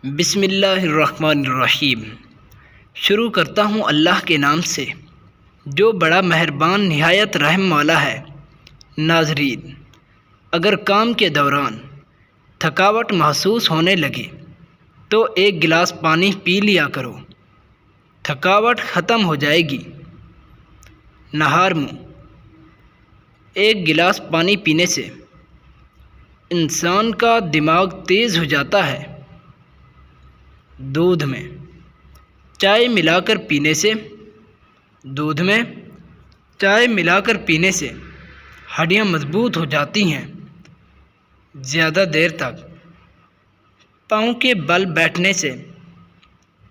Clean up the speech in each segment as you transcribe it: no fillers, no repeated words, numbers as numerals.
بسم اللہ الرحمن الرحیم۔ شروع کرتا ہوں اللہ کے نام سے جو بڑا مہربان نہایت رحم والا ہے۔ ناظرین، اگر کام کے دوران تھکاوٹ محسوس ہونے لگے تو ایک گلاس پانی پی لیا کرو، تھکاوٹ ختم ہو جائے گی۔ نہار منہ، ایک گلاس پانی پینے سے انسان کا دماغ تیز ہو جاتا ہے۔ دودھ میں چائے ملا کر پینے سے ہڈیاں مضبوط ہو جاتی ہیں۔ زیادہ دیر تک پاؤں کے بل بیٹھنے سے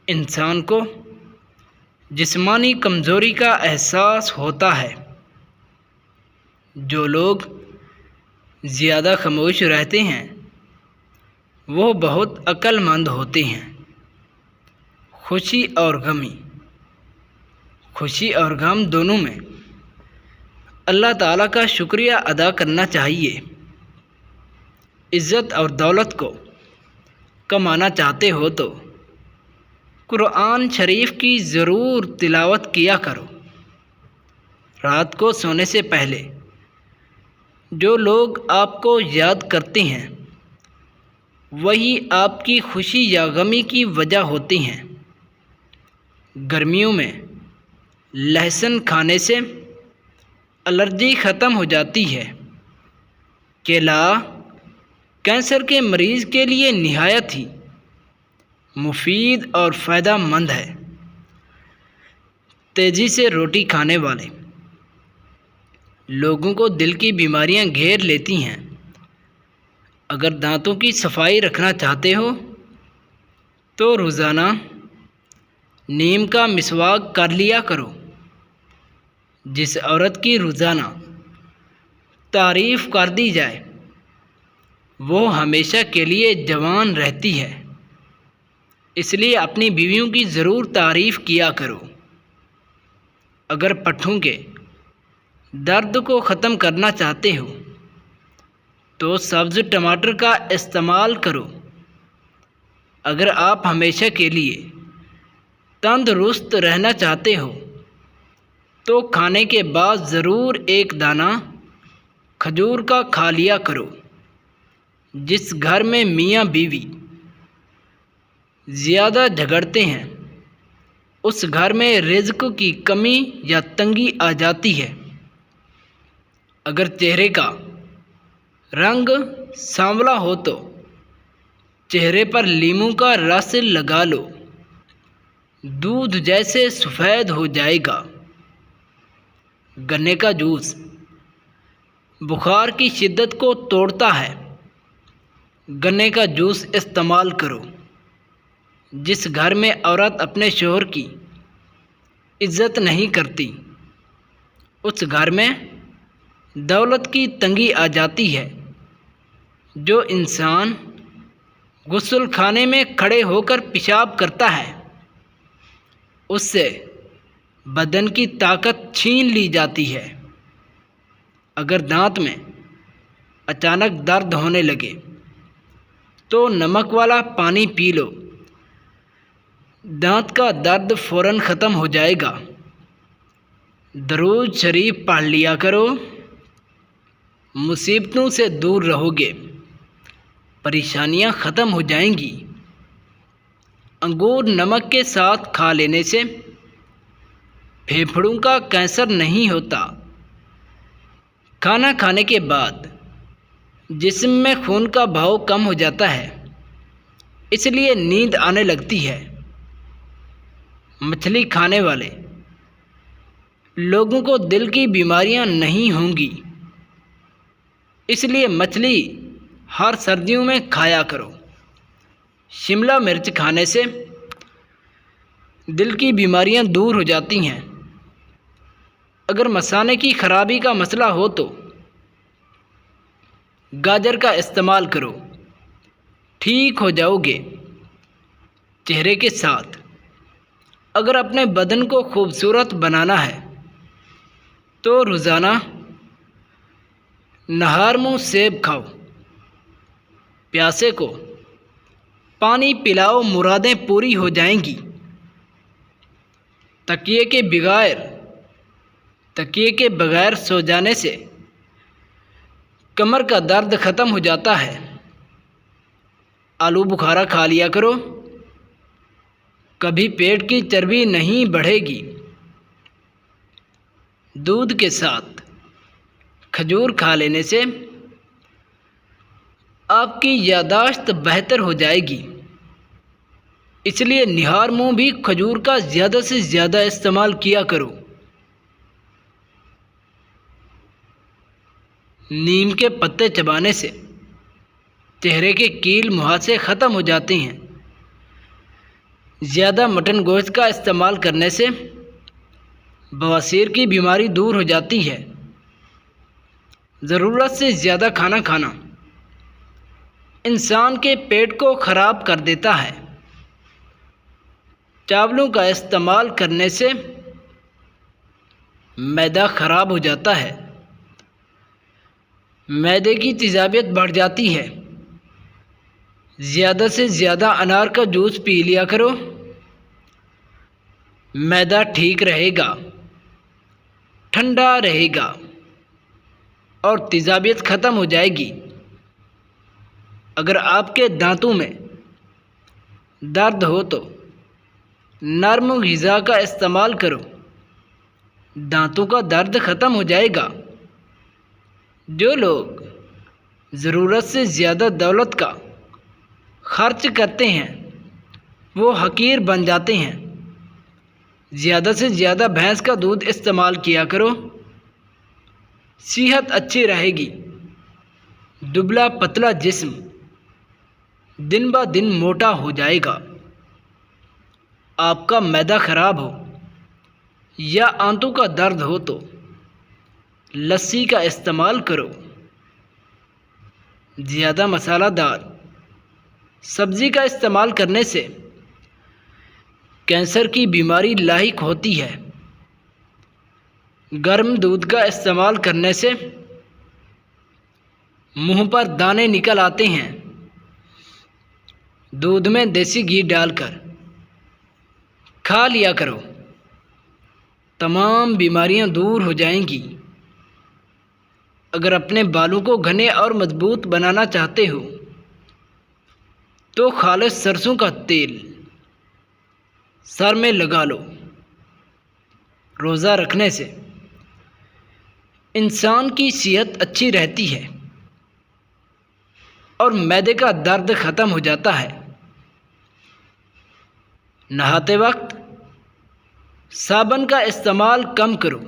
انسان کو جسمانی کمزوری کا احساس ہوتا ہے۔ جو لوگ زیادہ خاموش رہتے ہیں وہ بہت عقل مند ہوتے ہیں۔ خوشی اور غم دونوں میں اللہ تعالیٰ کا شکریہ ادا کرنا چاہیے۔ عزت اور دولت کو کمانا چاہتے ہو تو قرآن شریف کی ضرور تلاوت کیا کرو۔ رات کو سونے سے پہلے جو لوگ آپ کو یاد کرتے ہیں وہی آپ کی خوشی یا غمی کی وجہ ہوتی ہیں۔ گرمیوں میں لہسن کھانے سے الرجی ختم ہو جاتی ہے۔ کیلا کینسر کے مریض کے لیے نہایت ہی مفید اور فائدہ مند ہے۔ تیزی سے روٹی کھانے والے لوگوں کو دل کی بیماریاں گھیر لیتی ہیں۔ اگر دانتوں کی صفائی رکھنا چاہتے ہو تو روزانہ نیم کا مسواک کر لیا کرو۔ جس عورت کی روزانہ تعریف کر دی جائے وہ ہمیشہ کے لیے جوان رہتی ہے، اس لیے اپنی بیویوں کی ضرور تعریف کیا کرو۔ اگر پٹھوں کے درد کو ختم کرنا چاہتے ہو تو سبز ٹماٹر کا استعمال کرو۔ اگر آپ ہمیشہ کے لیے تندرست رہنا چاہتے ہو تو کھانے کے بعد ضرور ایک دانہ کھجور کا کھا لیا کرو۔ جس گھر میں میاں بیوی زیادہ جھگڑتے ہیں اس گھر میں رزق کی کمی یا تنگی آ جاتی ہے۔ اگر چہرے کا رنگ سانولا ہو تو چہرے پر لیموں کا رس لگا لو، دودھ جیسے سفید ہو جائے گا۔ گنے کا جوس بخار کی شدت کو توڑتا ہے۔ گنے کا جوس استعمال کرو۔ جس گھر میں عورت اپنے شوہر کی عزت نہیں کرتی اس گھر میں دولت کی تنگی آ جاتی ہے۔ جو انسان غسل خانے میں کھڑے ہو کر پیشاب کرتا ہے اس سے بدن کی طاقت چھین لی جاتی ہے۔ اگر دانت میں اچانک درد ہونے لگے تو نمک والا پانی پی لو، دانت کا درد فوراً ختم ہو جائے گا۔ درود شریف پڑھ لیا کرو، مصیبتوں سے دور رہو گے، پریشانیاں ختم ہو جائیں گی۔ انگور نمک کے ساتھ کھا لینے سے پھیپھڑوں کا کینسر نہیں ہوتا۔ کھانا کھانے کے بعد جسم میں خون کا بہاؤ کم ہو جاتا ہے، اس لیے نیند آنے لگتی ہے۔ مچھلی کھانے والے لوگوں کو دل کی بیماریاں نہیں ہوں گی، اس لیے مچھلی ہر سردیوں میں کھایا کرو۔ شملہ مرچ کھانے سے دل کی بیماریاں دور ہو جاتی ہیں۔ اگر مثانے کی خرابی کا مسئلہ ہو تو گاجر کا استعمال کرو، ٹھیک ہو جاؤ گے۔ چہرے کے ساتھ اگر اپنے بدن کو خوبصورت بنانا ہے تو روزانہ نہار منہ سیب کھاؤ۔ پیاسے کو پانی پلاؤ مرادیں پوری ہو جائیں گی۔ تکیے کے بغیر سو جانے سے کمر کا درد ختم ہو جاتا ہے۔ آلو بخارا کھا لیا کرو، کبھی پیٹ کی چربی نہیں بڑھے گی۔ دودھ کے ساتھ کھجور کھا لینے سے آپ کی یادداشت بہتر ہو جائے گی، اس لیے نہار منہ بھی کھجور کا زیادہ سے زیادہ استعمال کیا کرو۔ نیم کے پتے چبانے سے چہرے کے کیل مہاسے ختم ہو جاتے ہیں۔ زیادہ مٹن گوشت کا استعمال کرنے سے بواسیر کی بیماری دور ہو جاتی ہے۔ ضرورت سے زیادہ کھانا کھانا انسان کے پیٹ کو خراب کر دیتا ہے۔ چاولوں کا استعمال کرنے سے معدہ خراب ہو جاتا ہے، معدے کی تیزابیت بڑھ جاتی ہے۔ زیادہ سے زیادہ انار کا جوس پی لیا کرو، معدہ ٹھیک رہے گا، ٹھنڈا رہے گا اور تیزابیت ختم ہو جائے گی۔ اگر آپ کے دانتوں میں درد ہو تو نرم غذا کا استعمال کرو، دانتوں کا درد ختم ہو جائے گا۔ جو لوگ ضرورت سے زیادہ دولت کا خرچ کرتے ہیں وہ حقیر بن جاتے ہیں۔ زیادہ سے زیادہ بھینس کا دودھ استعمال کیا کرو، صحت اچھی رہے گی۔ دبلا پتلا جسم دن بہ دن موٹا ہو جائے گا۔ آپ کا معدہ خراب ہو یا آنتوں کا درد ہو تو لسی کا استعمال کرو۔ زیادہ مسالہ دار سبزی کا استعمال کرنے سے کینسر کی بیماری لاحق ہوتی ہے۔ گرم دودھ کا استعمال کرنے سے منہ پر دانے نکل آتے ہیں۔ دودھ میں دیسی گھی ڈال کر کھا لیا کرو، تمام بیماریاں دور ہو جائیں گی۔ اگر اپنے بالوں کو گھنے اور مضبوط بنانا چاہتے ہو تو خالص سرسوں کا تیل سر میں لگا لو۔ روزہ رکھنے سے انسان کی صحت اچھی رہتی ہے اور معدے کا درد ختم ہو جاتا ہے۔ نہاتے وقت صابن کا استعمال کم کرو،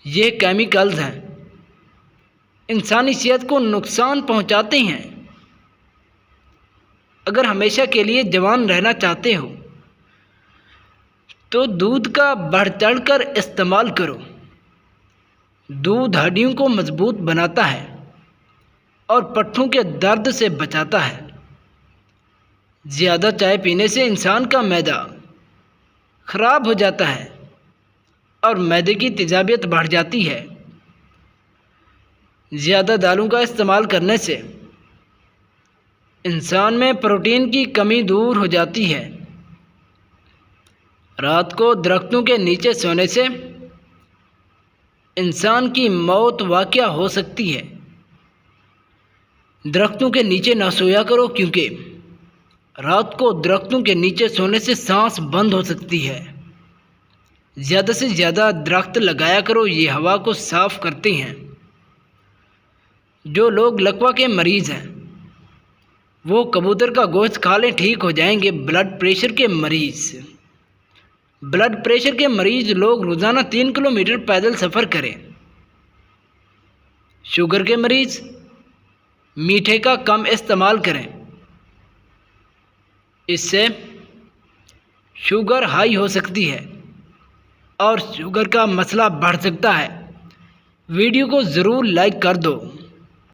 یہ کیمیکلز ہیں، انسانی صحت کو نقصان پہنچاتے ہیں۔ اگر ہمیشہ کے لیے جوان رہنا چاہتے ہو تو دودھ کا بڑھ چڑھ کر استعمال کرو۔ دودھ ہڈیوں کو مضبوط بناتا ہے اور پٹھوں کے درد سے بچاتا ہے۔ زیادہ چائے پینے سے انسان کا معدہ خراب ہو جاتا ہے اور معدے کی تیزابیت بڑھ جاتی ہے۔ زیادہ دالوں کا استعمال کرنے سے انسان میں پروٹین کی کمی دور ہو جاتی ہے۔ رات کو درختوں کے نیچے سونے سے انسان کی موت واقع ہو سکتی ہے۔ درختوں کے نیچے نہ سویا کرو کیونکہ رات کو درختوں کے نیچے سونے سے سانس بند ہو سکتی ہے۔ زیادہ سے زیادہ درخت لگایا کرو، یہ ہوا کو صاف کرتے ہیں۔ جو لوگ لکوہ کے مریض ہیں وہ کبوتر کا گوشت کھا لیں، ٹھیک ہو جائیں گے۔ بلڈ پریشر کے مریض لوگ روزانہ 3 کلومیٹر پیدل سفر کریں۔ شوگر کے مریض میٹھے کا کم استعمال کریں، اس سے شوگر ہائی ہو سکتی ہے اور شوگر کا مسئلہ بڑھ سکتا ہے۔ ویڈیو کو ضرور لائک کر دو۔